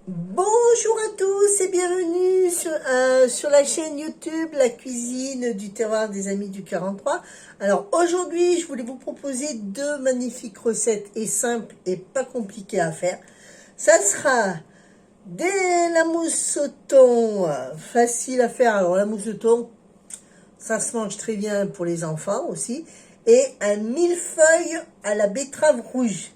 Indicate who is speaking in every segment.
Speaker 1: Bonjour à tous et bienvenue sur la chaîne YouTube La Cuisine du Terroir des Amis du 43. Alors aujourd'hui, je voulais vous proposer deux magnifiques recettes et simples et pas compliquées à faire. Ça sera la mousse au thon, facile à faire. Alors la mousse au thon, ça se mange très bien pour les enfants aussi. Et un millefeuille à la betterave rouge.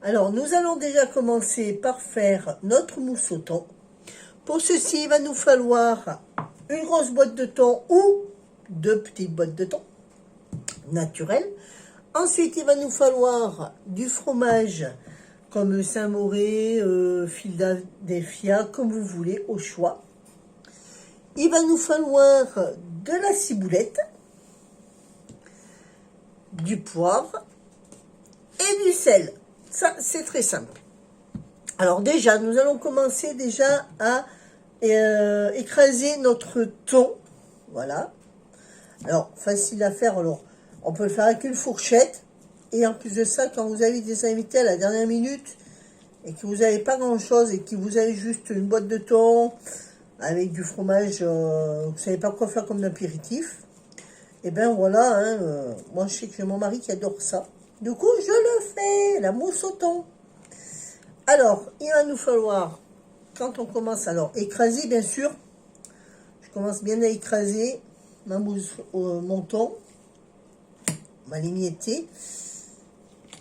Speaker 1: Alors, nous allons déjà commencer par faire notre mousse au thon. Pour ceci, il va nous falloir une grosse boîte de thon ou deux petites boîtes de thon naturelles. Ensuite, il va nous falloir du fromage comme Saint-Mauré, Philadelphia, comme vous voulez, au choix. Il va nous falloir de la ciboulette, du poivre et du sel. Ça, c'est très simple. Alors déjà, nous allons commencer déjà à écraser notre thon. Voilà. Alors, facile à faire. Alors, on peut le faire avec une fourchette. Et en plus de ça, quand vous avez des invités à la dernière minute et que vous n'avez pas grand-chose et que vous avez juste une boîte de thon avec du fromage, vous ne savez pas quoi faire comme apéritif, et bien voilà, hein, moi je sais que j'ai mon mari qui adore ça. Du coup, je le fais, la mousse au thon. Alors, il va nous falloir, quand on commence, alors écraser bien sûr, je commence bien à écraser ma mousse mon thon, on va l'émietter,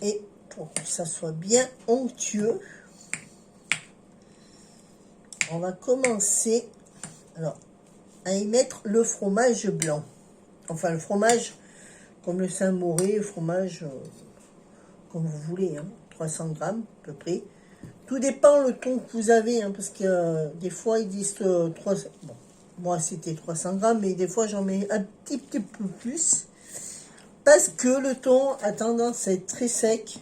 Speaker 1: et pour que ça soit bien onctueux, on va commencer alors, à y mettre le fromage blanc, enfin le fromage comme le Saint-Mauré, le fromage comme vous voulez, hein, 300 grammes à peu près. Tout dépend le thon que vous avez, hein, parce que des fois ils disent 300. Bon, moi c'était 300 grammes, mais des fois j'en mets un petit peu plus. Parce que le thon a tendance à être très sec.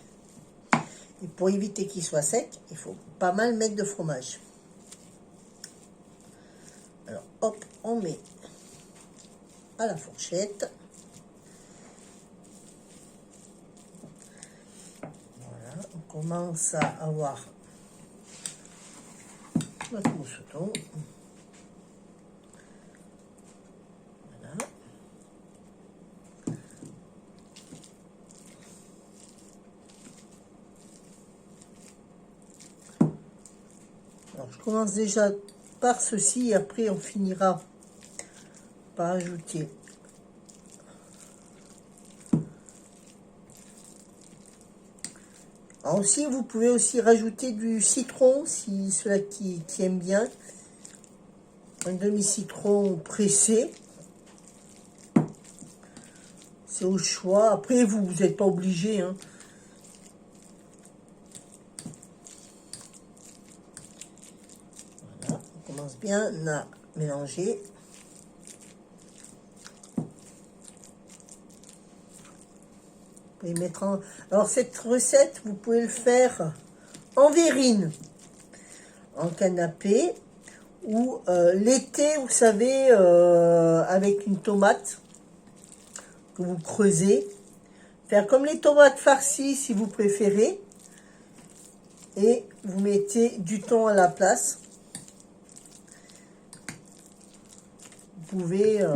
Speaker 1: Et pour éviter qu'il soit sec, il faut pas mal mettre de fromage. Alors hop, on met à la fourchette. Voilà, on commence à avoir notre mousse au thon. Voilà. Alors, je commence déjà par ceci et après on finira par ajouter alors aussi, vous pouvez aussi rajouter du citron, si ceux-là qui aiment bien. Un demi-citron pressé. C'est au choix. Après, vous n'êtes pas obligé. Hein. Voilà, on commence bien à mélanger. Vous pouvez mettre en... Alors, cette recette, vous pouvez le faire en verrine, en canapé, ou l'été, vous savez, avec une tomate que vous creusez. Faire comme les tomates farcies, si vous préférez. Et vous mettez du thon à la place. Vous pouvez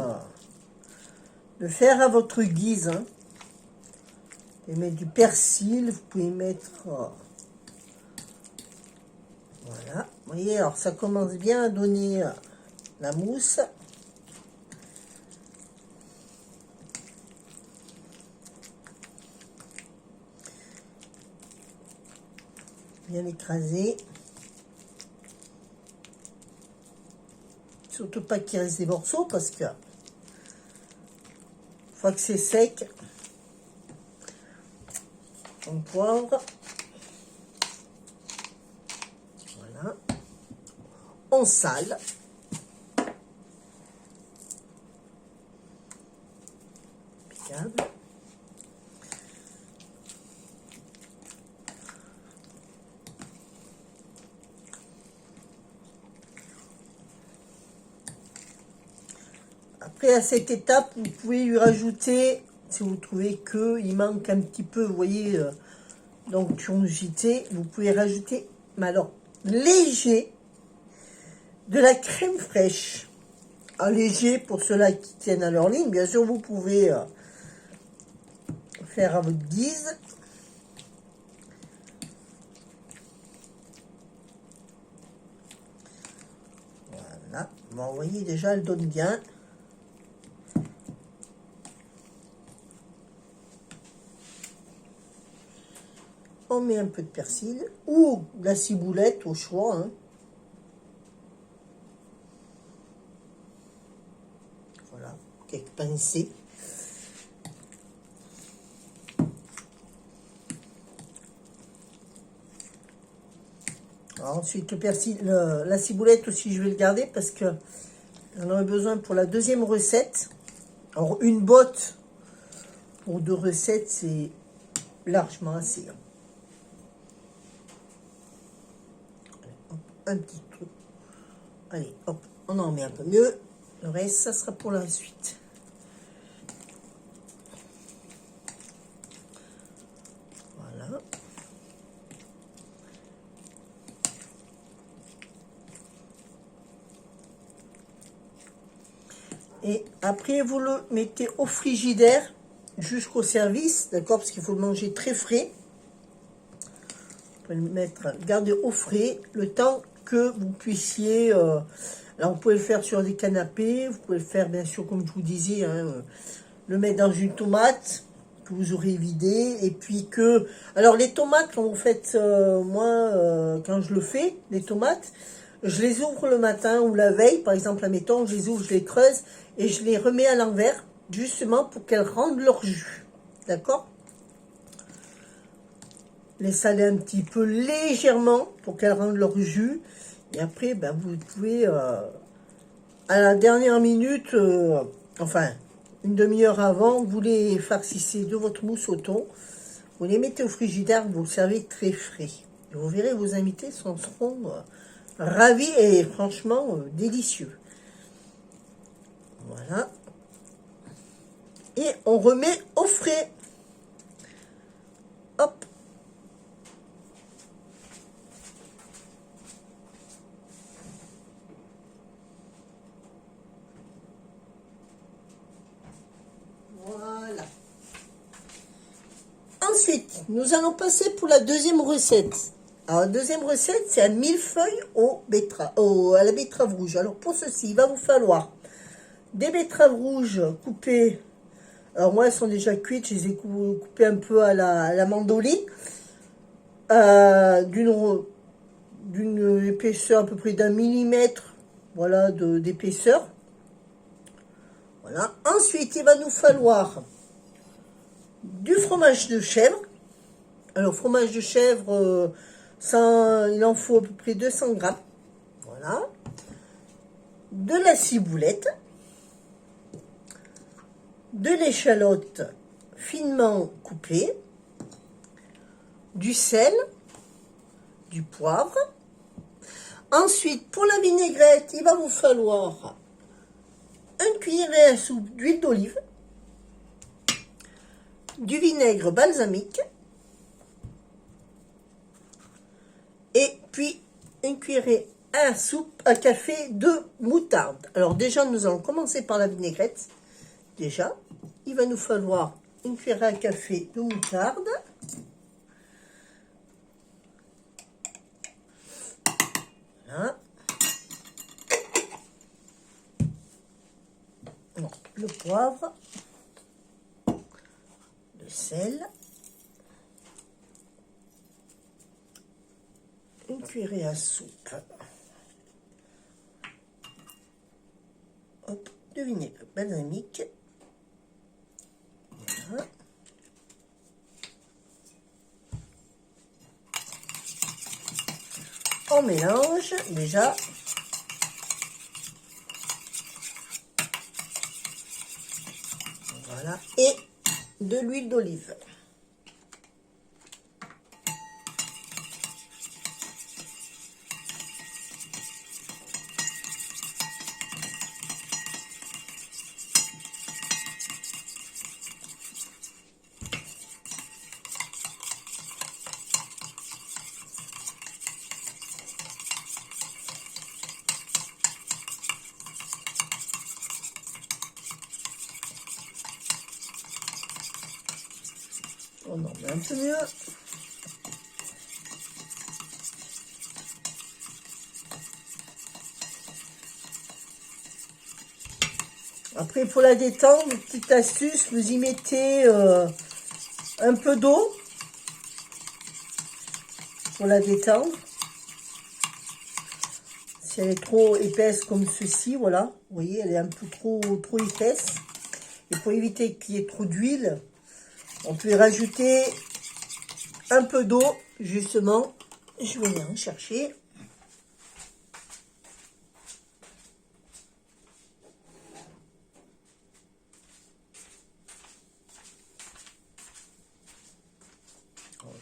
Speaker 1: le faire à votre guise. Hein. Vous pouvez mettre du persil, vous pouvez mettre... voilà. Vous voyez, alors ça commence bien à donner la mousse. Bien écrasé. Surtout pas qu'il reste des morceaux parce que une fois que c'est sec, on poivre. Voilà. On sale. Impeccable. Après, à cette étape, vous pouvez lui rajouter, si vous trouvez qu'il manque un petit peu, vous voyez, d'onctuosité, vous pouvez rajouter, mais alors, léger, de la crème fraîche. Allégé pour ceux-là qui tiennent à leur ligne. Bien sûr, vous pouvez faire à votre guise. Voilà. Bon, vous voyez déjà, elle donne bien. On met un peu de persil ou de la ciboulette au choix. Hein. Voilà, quelques pincées. Alors ensuite, le persil, la ciboulette aussi, je vais le garder parce que j'en aurai besoin pour la deuxième recette. Alors, une botte pour 2 recettes, c'est largement assez. Hein. Un petit trou. Allez, hop, on en met un peu mieux. Le reste, ça sera pour la suite. Voilà. Et après, vous le mettez au frigidaire jusqu'au service, d'accord? Parce qu'il faut le manger très frais. Vous pouvez le mettre, garder au frais le temps que vous puissiez... alors, vous pouvez le faire sur des canapés. Vous pouvez le faire, bien sûr, comme je vous disais, hein, le mettre dans une tomate que vous aurez vidée. Et puis que... Alors, les tomates, quand vous faites... moi, quand je le fais, les tomates... Je les ouvre le matin ou la veille, par exemple, admettons, je les ouvre, je les creuse et je les remets à l'envers, justement pour qu'elles rendent leur jus. D'accord? Les saler un petit peu légèrement pour qu'elles rendent leur jus. Et après, ben, vous pouvez, à la dernière minute, enfin, une demi-heure avant, vous les farcissez de votre mousse au thon. Vous les mettez au frigidaire, vous le servez très frais. Et vous verrez, vos invités seront ravis et franchement délicieux. Voilà. Et on remet au frais. Hop. Voilà. Ensuite, nous allons passer pour la deuxième recette. Alors, la deuxième recette, c'est un millefeuille à la betterave rouge. Alors, pour ceci, il va vous falloir des betteraves rouges coupées. Alors, moi, elles sont déjà cuites. Je les ai coupées un peu à la mandoline. D'une épaisseur à peu près d'1 millimètre. Voilà, d'épaisseur. Voilà. Ensuite, il va nous falloir du fromage de chèvre. Alors, fromage de chèvre... il en faut à peu près 200 grammes. Voilà. De la ciboulette. De l'échalote finement coupée. Du sel. Du poivre. Ensuite, pour la vinaigrette, il va vous falloir une cuillerée à soupe d'huile d'olive. Du vinaigre balsamique. Et puis, une cuillerée à café de moutarde. Alors déjà, nous allons commencer par la vinaigrette. Déjà, il va nous falloir une cuillerée à café de moutarde. Voilà. Le poivre. Le sel. Une cuillerée à soupe. Hop, de vinaigre balsamique. Voilà. On mélange déjà. Voilà. Et de l'huile d'olive. un peu mieux. Après, pour la détendre, petite astuce, vous y mettez un peu d'eau pour la détendre. Si elle est trop épaisse comme ceci, voilà, vous voyez, elle est un peu trop épaisse. Et pour éviter qu'il y ait trop d'huile, on peut y rajouter un peu d'eau, justement. Je vais aller en chercher.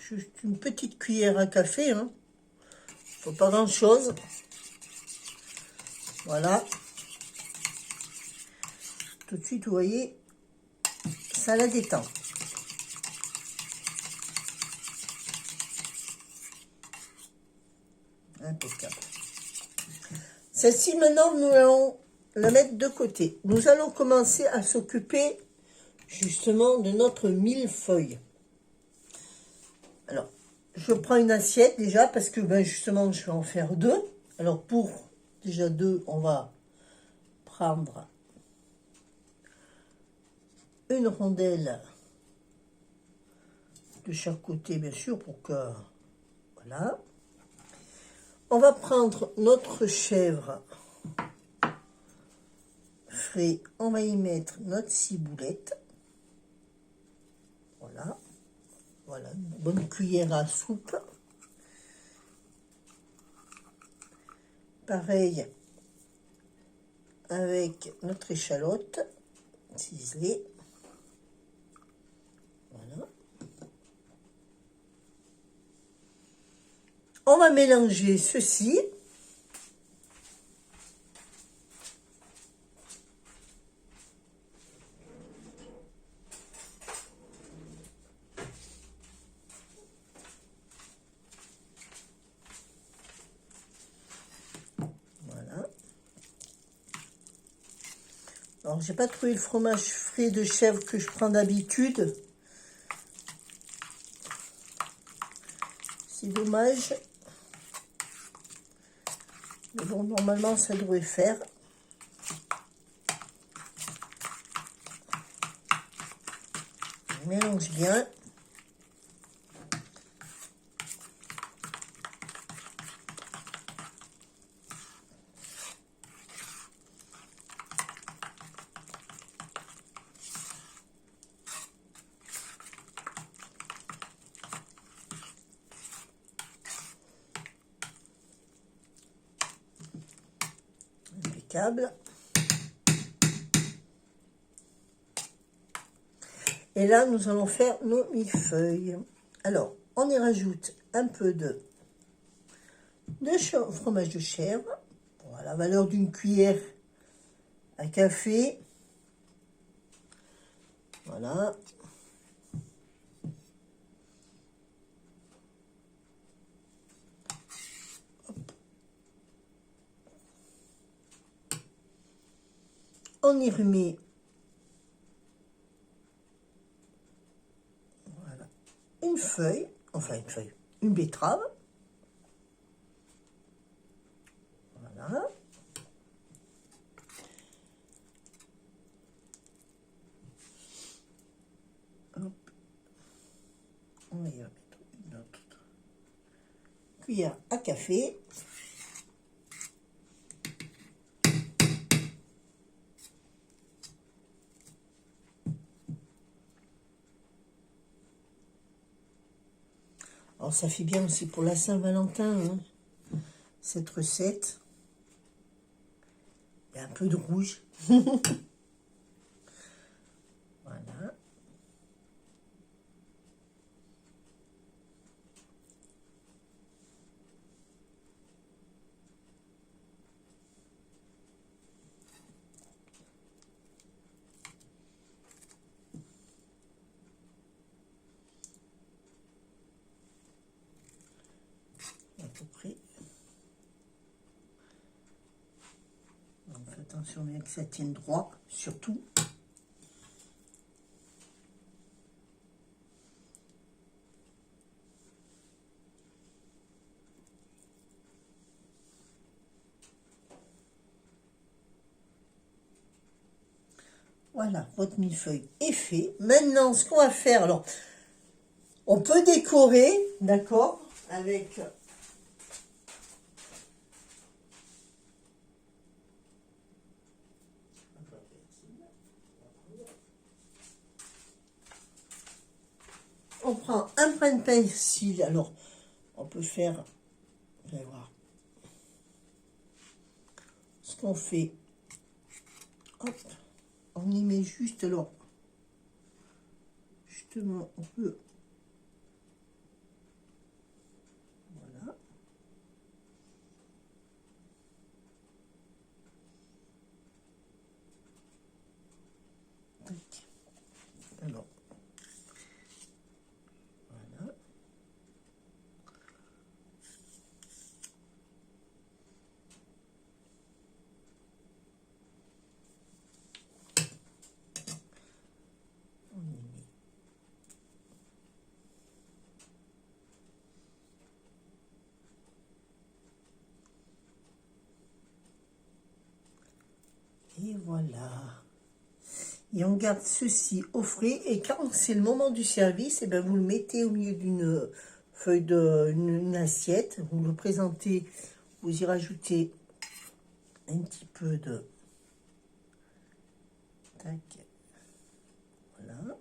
Speaker 1: Juste une petite cuillère à café, hein. Faut pas grand chose. Voilà. Tout de suite, vous voyez, ça la détend. Impeccable. Celle-ci, maintenant, nous allons la mettre de côté. Nous allons commencer à s'occuper, justement, de notre millefeuille. Alors, je prends une assiette, déjà, parce que, ben, justement, je vais en faire deux. Alors, pour, déjà, deux, on va prendre une rondelle de chaque côté, bien sûr, pour que, voilà. On va prendre notre chèvre frais, on va y mettre notre ciboulette. Voilà. Voilà, une bonne cuillère à soupe. Pareil avec notre échalote ciselée. Voilà. On va mélanger ceci. Voilà. Alors, j'ai pas trouvé le fromage frais de chèvre que je prends d'habitude. C'est dommage. Mais bon, normalement, ça devrait faire. On mélange bien. Impeccable. Et là, nous allons faire nos millefeuilles. Alors, on y rajoute un peu de fromage de chèvre. Bon, à la valeur d'une cuillère à café. Voilà. Hop. On y remet voilà, une feuille, enfin une feuille, une betterave. Voilà. Hop. On va y remettre une autre cuillère à café. Alors ça fait bien aussi pour la Saint-Valentin, hein, cette recette. Il y a un peu de rouge. Voilà. À peu près. Donc, attention bien que ça tienne droit, surtout. Voilà, votre millefeuille est fait. Maintenant, ce qu'on va faire, alors, on peut décorer, d'accord, avec... On prend un brin de persil, alors, on peut faire, vous allez voir, ce qu'on fait, hop, on y met juste, alors, justement, on peut, voilà, tac. Alors, voilà, on y met. Et voilà. Et on garde ceci au frais. Et quand c'est le moment du service, et ben vous le mettez au milieu d'une feuille une assiette. Vous le présentez, vous y rajoutez un petit peu de... Tac. Voilà.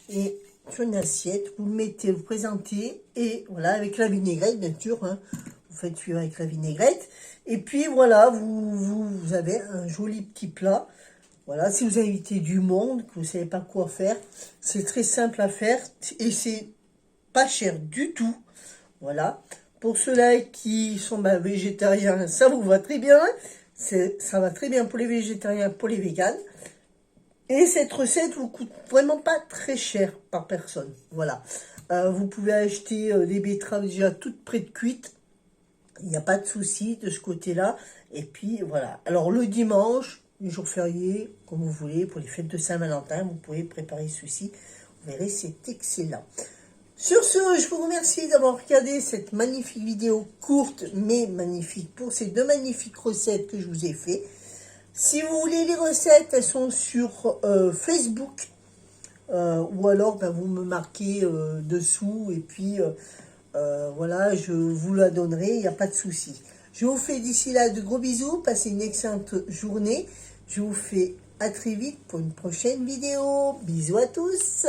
Speaker 1: Et sur une assiette, vous le mettez, vous présentez, et voilà, avec la vinaigrette, bien sûr, hein, vous faites cuire avec la vinaigrette, et puis voilà, vous avez un joli petit plat. Voilà, si vous invitez du monde, que vous ne savez pas quoi faire, c'est très simple à faire, et c'est pas cher du tout. Voilà, pour ceux-là qui sont végétariens, ça vous va très bien, ça va très bien pour les végétariens, pour les véganes. Et cette recette vous coûte vraiment pas très cher par personne. Voilà. Vous pouvez acheter les betteraves déjà toutes prêtes cuites. Il n'y a pas de souci de ce côté-là. Et puis voilà. Alors le dimanche, les jours fériés, comme vous voulez, pour les fêtes de Saint-Valentin, vous pouvez préparer ceci. Vous verrez, c'est excellent. Sur ce, je vous remercie d'avoir regardé cette magnifique vidéo courte mais magnifique pour ces deux magnifiques recettes que je vous ai fait. Si vous voulez les recettes, elles sont sur Facebook. Ou alors vous me marquez dessous et puis voilà, je vous la donnerai, il n'y a pas de souci. Je vous fais d'ici là de gros bisous, passez une excellente journée. Je vous fais à très vite pour une prochaine vidéo. Bisous à tous.